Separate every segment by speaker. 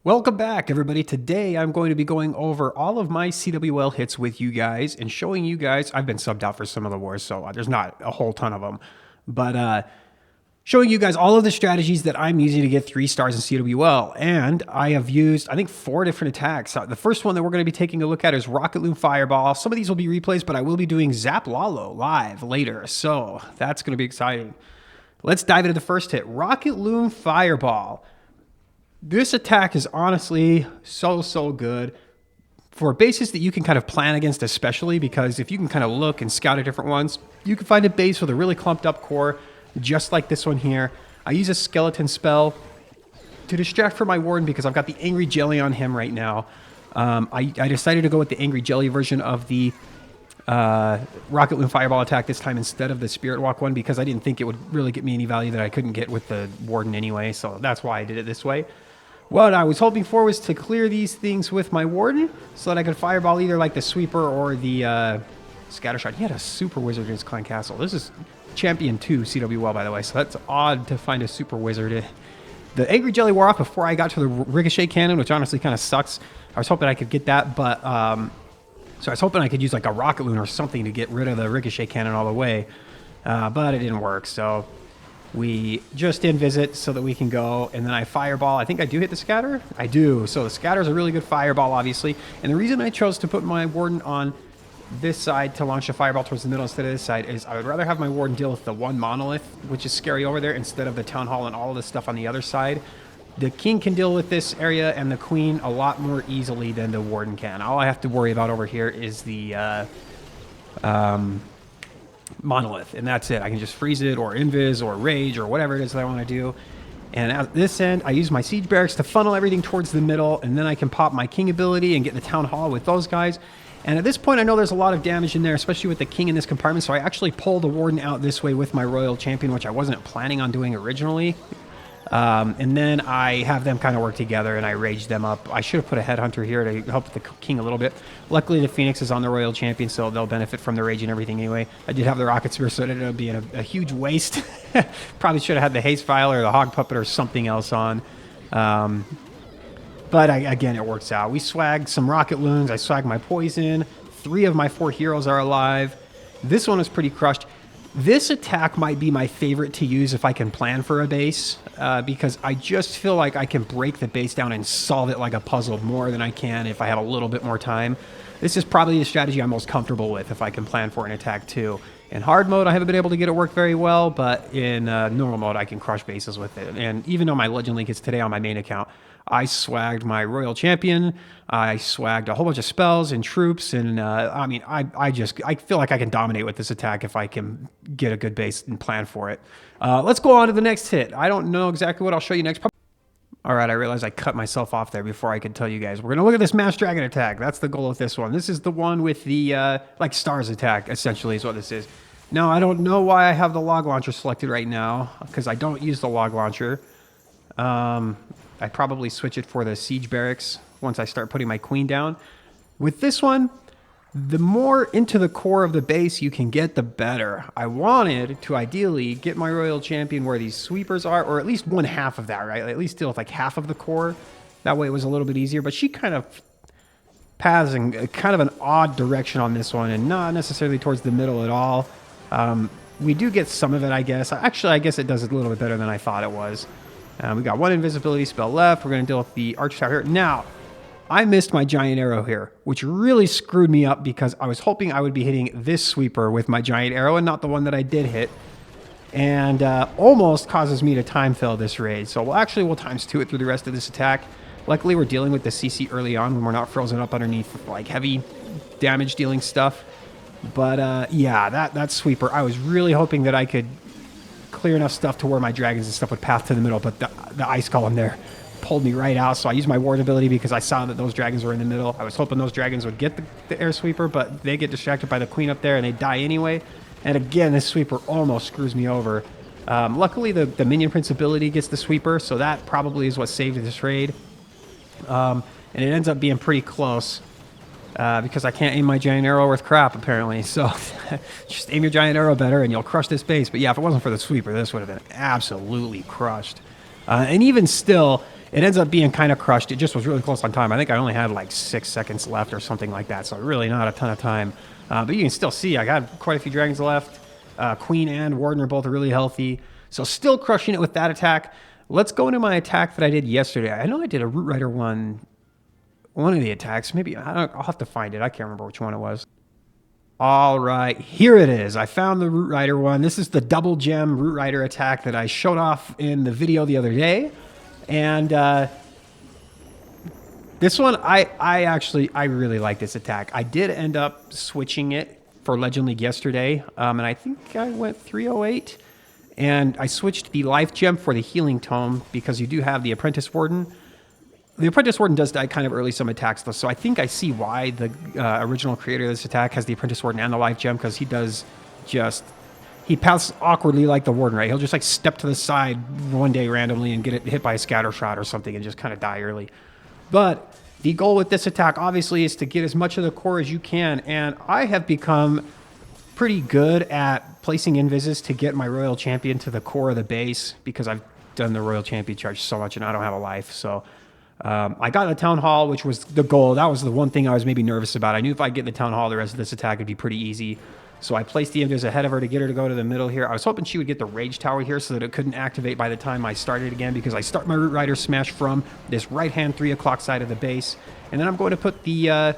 Speaker 1: Welcome back, everybody. Today, I'm going to be going over all of my CWL hits with you guys and showing you guys. I've been subbed out for some of the wars, so there's not a whole ton of them. But showing you guys all of the strategies that I'm using to get 3 stars in CWL. And I have used, I think, 4 different attacks. The first one that we're going to be taking a look at is Rocket Loon Fireball. Some of these will be replays, but I will be doing Zap Lalo live later. So that's going to be exciting. Let's dive into the first hit. Rocket Loon Fireball. This attack is honestly so good for bases that you can kind of plan against, especially because if you can kind of look and scout at different ones, you can find a base with a really clumped up core, just like this one here. I use a skeleton spell to distract from my warden because I've got the Angry Jelly on him right now. I decided to go with the Angry Jelly version of the Rocket Loon Fireball attack this time instead of the Spirit Walk one because I didn't think it would really get me any value that I couldn't get with the warden anyway, so that's why I did it this way. What I was hoping for was to clear these things with my warden so that I could fireball either like the sweeper or the scattershot. He had a super wizard in his clan castle. This is champion 2 CWL, by the way, so that's odd to find a super wizard. The Angry Jelly wore off before I got to the ricochet cannon, which honestly kind of sucks. I was hoping I could get that, but so I was hoping I could use like a rocket loon or something to get rid of the ricochet cannon all the way, but it didn't work. So we just invisit so that we can go, and then I fireball. I think I do hit the scatter. I do. So the scatter is a really good fireball, obviously. And the reason I chose to put my warden on this side to launch a fireball towards the middle instead of this side is I would rather have my warden deal with the one monolith, which is scary over there, instead of the town hall and all of this stuff on the other side. The king can deal with this area and the queen a lot more easily than the warden can. All I have to worry about over here is the monolith, and that's it. I can just freeze it or invis or rage or whatever it is that I want to do. And at this end, I use my siege barracks to funnel everything towards the middle, and then I can pop my king ability and get the town hall with those guys. And at this point, I know there's a lot of damage in there, especially with the king in this compartment, so I actually pull the warden out this way with my royal champion, which I wasn't planning on doing originally. And then I have them kind of work together, and I rage them up. I should have put a headhunter here to help with the king a little bit. Luckily, the Phoenix is on the royal champion, so they'll benefit from the rage and everything anyway. I did have the rocket spear, so it ended up being a huge waste. Probably should have had the haste vial or the hog puppet or something else on. But again, it works out. We swag some rocket loons. I swag my poison. 3 of my 4 heroes are alive. This one is pretty crushed. This attack might be my favorite to use if I can plan for a base, because I just feel like I can break the base down and solve it like a puzzle more than I can if I have a little bit more time. This is probably the strategy I'm most comfortable with if I can plan for an attack too. In hard mode, I haven't been able to get it work very well, but in normal mode, I can crush bases with it. And even though my Legend Link is today on my main account, I swagged my Royal Champion, I swagged a whole bunch of spells and troops, and I mean, I feel like I can dominate with this attack if I can get a good base and plan for it. Let's go on to the next hit. I don't know exactly what I'll show you next. All right, I realized I cut myself off there before I could tell you guys. We're going to look at this Mass Dragon attack. That's the goal of this one. This is the one with the, like, Stars attack, essentially, is what this is. Now, I don't know why I have the log launcher selected right now, because I don't use the log launcher. I'd probably switch it for the siege barracks once I start putting my queen down. With this one, the more into the core of the base you can get, the better. I wanted to ideally get my royal champion where these sweepers are, or at least 1/2 of that, right? At least deal with like half of the core. That way it was a little bit easier, but she kind of paths in kind of an odd direction on this one and not necessarily towards the middle at all. We do get some of it, I guess. Actually, I guess it does a little bit better than I thought it was. We got 1 invisibility spell left. We're going to deal with the arch tower here. Now, I missed my giant arrow here, which really screwed me up because I was hoping I would be hitting this sweeper with my giant arrow and not the one that I did hit. And almost causes me to time fail this raid. So we'll times 2 it through the rest of this attack. Luckily, we're dealing with the CC early on when we're not frozen up underneath like heavy damage dealing stuff. But yeah, that sweeper, I was really hoping that I could clear enough stuff to where my dragons and stuff would path to the middle, but the ice column there pulled me right out. So I used my ward ability because I saw that those dragons were in the middle. I was hoping those dragons would get the air sweeper, but they get distracted by the queen up there and they die anyway. And again, this sweeper almost screws me over. Luckily, the minion prince ability gets the sweeper, so that probably is what saved this raid. And it ends up being pretty close. Because I can't aim my giant arrow worth crap, apparently. So just aim your giant arrow better and you'll crush this base. But yeah, if it wasn't for the sweeper, this would have been absolutely crushed. And even still, It ends up being kind of crushed. It just was really close on time. I think I only had like 6 seconds left or something like that, so really not a ton of time. But you can still see I got quite a few dragons left. Queen and Warden are both really healthy. So still crushing it with that attack. Let's go into my attack that I did yesterday. I know I did a Root Rider one of the attacks. Maybe, I'll have to find it. I can't remember which one it was. All right, here it is. I found the Root Rider one. This is the double gem Root Rider attack that I showed off in the video the other day. And this one, I really like this attack. I did end up switching it for Legend League yesterday, and I think I went 308. And I switched the life gem for the healing tome because you do have the Apprentice Warden. The Apprentice Warden does die kind of early some attacks, though, so I think I see why the original creator of this attack has the Apprentice Warden and the life gem, because he does just... He passes awkwardly like the Warden, right? He'll just like step to the side one day randomly and get it hit by a scatter shot or something and just kind of die early. But the goal with this attack, obviously, is to get as much of the core as you can, and I have become pretty good at placing invises to get my Royal Champion to the core of the base, because I've done the Royal Champion charge so much and I don't have a life, so... I got in the Town Hall, which was the goal. That was the one thing I was maybe nervous about. I knew if I get in the Town Hall, the rest of this attack would be pretty easy. So I placed the invis ahead of her to get her to go to the middle here. I was hoping she would get the Rage Tower here so that it couldn't activate by the time I started again, because I start my Root Rider smash from this right-hand 3 o'clock side of the base. And then I'm going to put the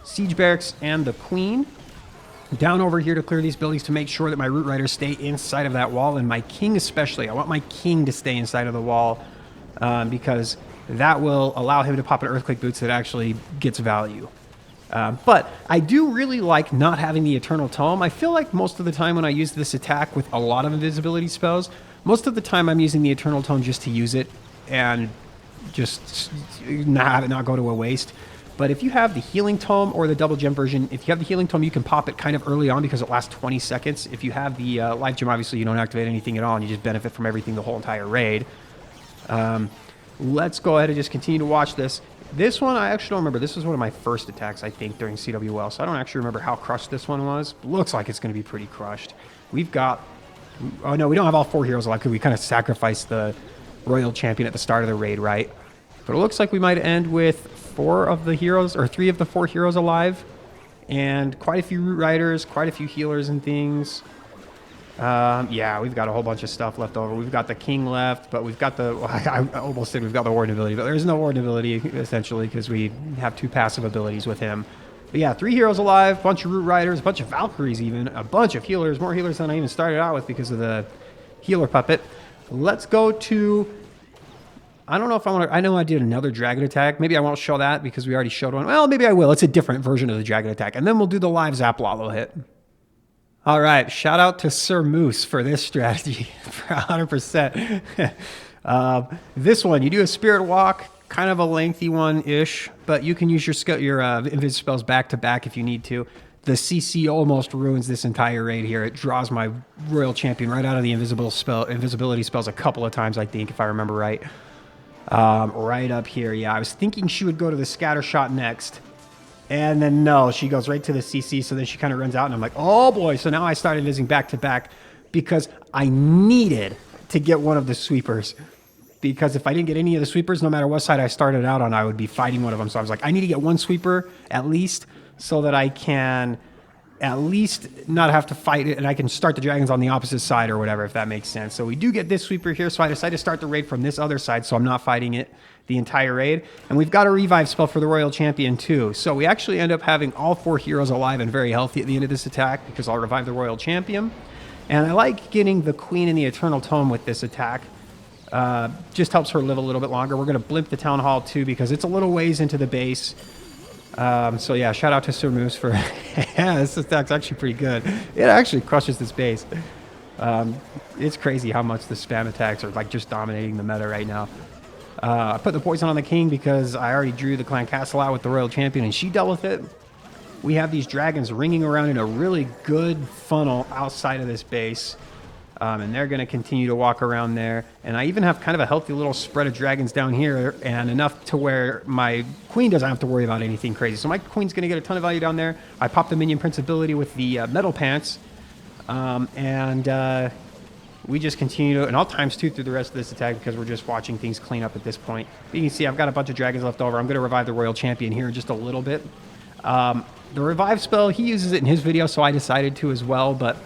Speaker 1: Siege Barracks and the Queen down over here to clear these buildings to make sure that my Root Riders stay inside of that wall, and my King especially. I want my King to stay inside of the wall because... that will allow him to pop an Earthquake Boots that actually gets value. But I do really like not having the Eternal Tome. I feel like most of the time when I use this attack with a lot of invisibility spells, most of the time I'm using the Eternal Tome just to use it and just have it not go to a waste. But if you have the Healing Tome or the Double Gem version, if you have the Healing Tome, you can pop it kind of early on because it lasts 20 seconds. If you have the Life Gem, obviously you don't activate anything at all and you just benefit from everything the whole entire raid. Let's go ahead and just continue to watch this. This one, I actually don't remember. This was one of my first attacks, I think, during CWL, so I don't actually remember how crushed this one was. Looks like it's going to be pretty crushed. We've got... Oh, no, we don't have all 4 heroes alive because we kind of sacrificed the Royal Champion at the start of the raid, right? But it looks like we might end with 4 of the heroes, or 3 of the 4 heroes alive, and quite a few Root Riders, quite a few healers and things. Yeah, we've got a whole bunch of stuff left over. We've got the King left, but we've got the... Well, I almost said we've got the Warden ability, but there's no Warden ability, essentially, because we have 2 passive abilities with him. But yeah, 3 heroes alive, a bunch of Root Riders, a bunch of Valkyries even, a bunch of healers, more healers than I even started out with because of the healer puppet. Let's go to... I don't know if I want to... I know I did another dragon attack. Maybe I won't show that because we already showed one. Well, maybe I will. It's a different version of the dragon attack. And then we'll do the live Zap Lalo hit. All right, shout out to 𝗪𝗼 for this strategy for 100%. This one, you do a Spirit Walk, kind of a lengthy one-ish, but you can use your invis spells back-to-back if you need to. The CC almost ruins this entire raid here. It draws my Royal Champion right out of the invisibility spells a couple of times, I think, if I remember right. Right up here, yeah. I was thinking she would go to the Scatter Shot next. And then, no, she goes right to the CC, so then she kind of runs out, and I'm like, oh, boy. So now I started invising back-to-back because I needed to get one of the sweepers. Because if I didn't get any of the sweepers, no matter what side I started out on, I would be fighting one of them. So I was like, I need to get one sweeper at least so that I can at least not have to fight it, and I can start the dragons on the opposite side or whatever, if that makes sense. So we do get this sweeper here, so I decided to start the raid from this other side, so I'm not fighting it the entire raid. And we've got a revive spell for the Royal Champion too. So we actually end up having all 4 heroes alive and very healthy at the end of this attack because I'll revive the Royal Champion. And I like getting the Queen and the Eternal Tome with this attack. Just helps her live a little bit longer. We're going to blimp the Town Hall too because it's a little ways into the base. So yeah, shout out to 𝗪𝗼 for... Yeah, this attack's actually pretty good. It actually crushes this base. It's crazy how much the spam attacks are like just dominating the meta right now. I put the poison on the King because I already drew the Clan Castle out with the Royal Champion and she dealt with it. We have these dragons ringing around in a really good funnel outside of this base. And they're going to continue to walk around there. And I even have kind of a healthy little spread of dragons down here, and enough to where my Queen doesn't have to worry about anything crazy. So my Queen's going to get a ton of value down there. I pop the Minion Prince ability with the Metal Pants. we just continue to, and I'll times 2 through the rest of this attack because we're just watching things clean up at this point. But you can see I've got a bunch of dragons left over. I'm going to revive the Royal Champion here in just a little bit. The revive spell, he uses it in his video, so I decided to as well, but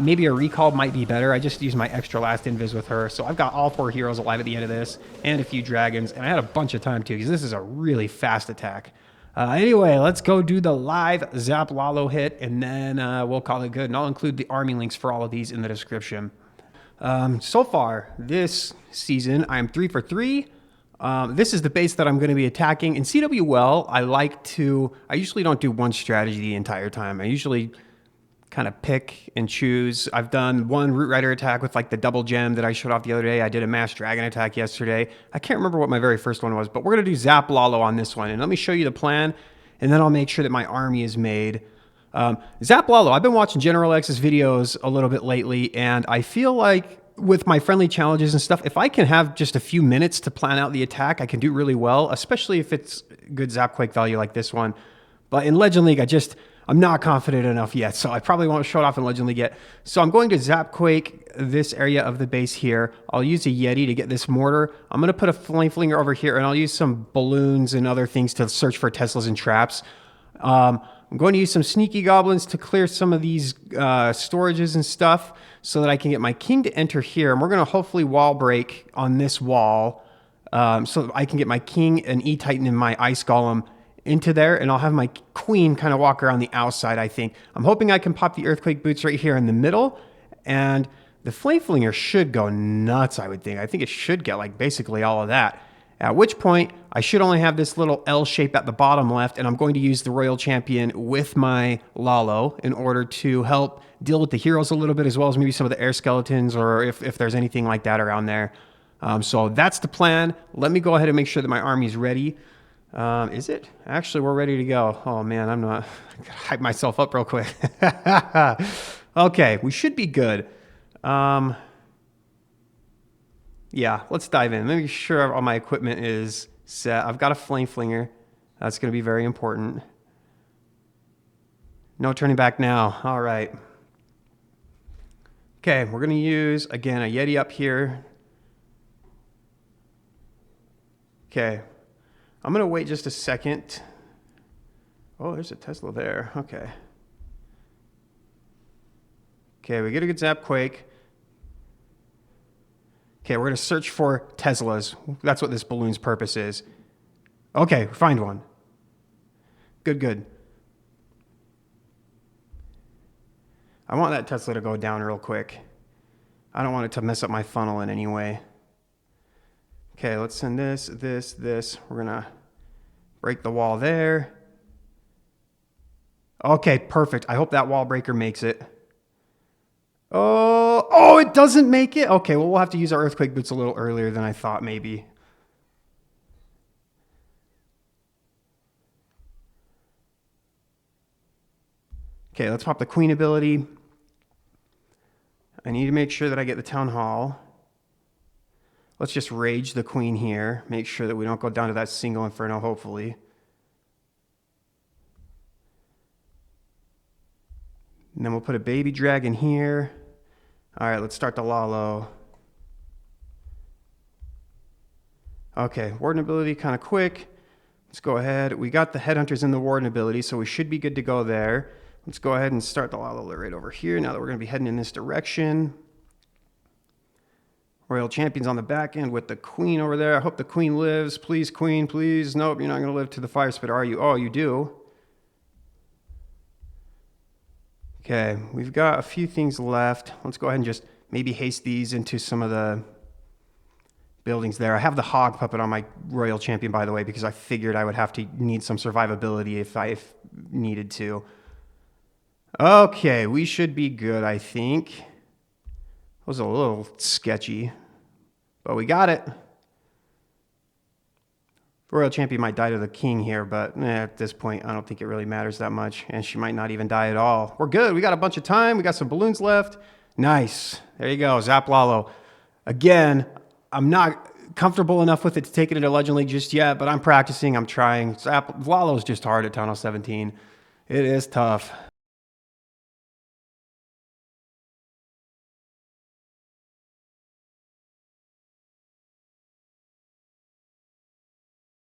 Speaker 1: maybe a recall might be better. I just used my extra last invis with her, so I've got all 4 heroes alive at the end of this, and a few dragons, and I had a bunch of time too, because this is a really fast attack. Anyway, let's go do the live Zap Lalo hit, and then we'll call it good, and I'll include the army links for all of these in the description. So far, this season, I'm 3 for 3. This is the base that I'm going to be attacking. In CWL, I usually don't do one strategy the entire time. I usually kind of pick and choose. I've done one Root Rider attack with like the double gem that I showed off the other day. I did a Mass Dragon attack yesterday. I can't remember what my very first one was, but we're going to do Zap Lalo on this one. And let me show you the plan, and then I'll make sure that my army is made. Zap Lalo, I've been watching General X's videos a little bit lately, and I feel like with my friendly challenges and stuff, if I can have just a few minutes to plan out the attack, I can do really well, especially if it's good Zapquake value like this one. But in Legend League, I'm not confident enough yet, so I probably won't show it off in Legend League yet. So I'm going to Zapquake this area of the base here. I'll use a Yeti to get this mortar. I'm going to put a Flame Flinger over here, and I'll use some balloons and other things to search for Teslas and traps. I'm going to use some Sneaky Goblins to clear some of these storages and stuff so that I can get my king to enter here. And we're going to hopefully wall break on this wall so that I can get my king and E-Titan and my Ice Golem into there, and I'll have my queen kind of walk around the outside, I think. I'm hoping I can pop the Earthquake Boots right here in the middle, and the Flame Flinger should go nuts, I would think. I think it should get like basically all of that. At which point, I should only have this little L shape at the bottom left, and I'm going to use the Royal Champion with my Lalo in order to help deal with the heroes a little bit, as well as maybe some of the air skeletons, or if there's anything like that around there. So that's the plan. Let me go ahead and make sure that my army is ready. Is it? Actually, we're ready to go. Oh man, I'm not. I gotta hype myself up real quick. Okay, we should be good. Yeah, let's dive in. Make sure all my equipment is set. I've got a Flame Flinger. That's going to be very important. No turning back now. All right. Okay, we're going to use, again, a Yeti up here. Okay. I'm going to wait just a second. Oh, there's a Tesla there. Okay. Okay, we get a good Zapquake. Okay, we're going to search for Teslas. That's what this balloon's purpose is. Okay, find one. Good, good. I want that Tesla to go down real quick. I don't want it to mess up my funnel in any way. Okay, let's send this. We're going to break the wall there. Okay, perfect. I hope that wall breaker makes it. Oh, it doesn't make it? Okay, well, we'll have to use our Earthquake Boots a little earlier than I thought, maybe. Okay, let's pop the Queen ability. I need to make sure that I get the Town Hall. Let's just rage the Queen here. Make sure that we don't go down to that single Inferno, hopefully. And then we'll put a baby dragon here. All right, let's start the Lalo. Okay, Warden ability kind of quick. Let's go ahead. We got the Headhunters in the Warden ability, so we should be good to go there. Let's go ahead and start the Lalo right over here now that we're going to be heading in this direction. Royal Champion's on the back end with the Queen over there. I hope the Queen lives. Please, Queen, please. Nope, you're not going to live to the Fire Spit, are you? Oh, you do. Okay, we've got a few things left. Let's go ahead and just maybe haste these into some of the buildings there. I have the Hog Puppet on my Royal Champion, by the way, because I figured I would have to need some survivability if I needed to. Okay, we should be good, I think. It was a little sketchy, but we got it. Royal Champion might die to the King here, but at this point, I don't think it really matters that much, and she might not even die at all. We're good. We got a bunch of time. We got some balloons left. Nice. There you go, Zap Lalo. Again, I'm not comfortable enough with it to take it into Legend League just yet, but I'm practicing. I'm trying. Zap Lalo's just hard at Town Hall 17. It is tough.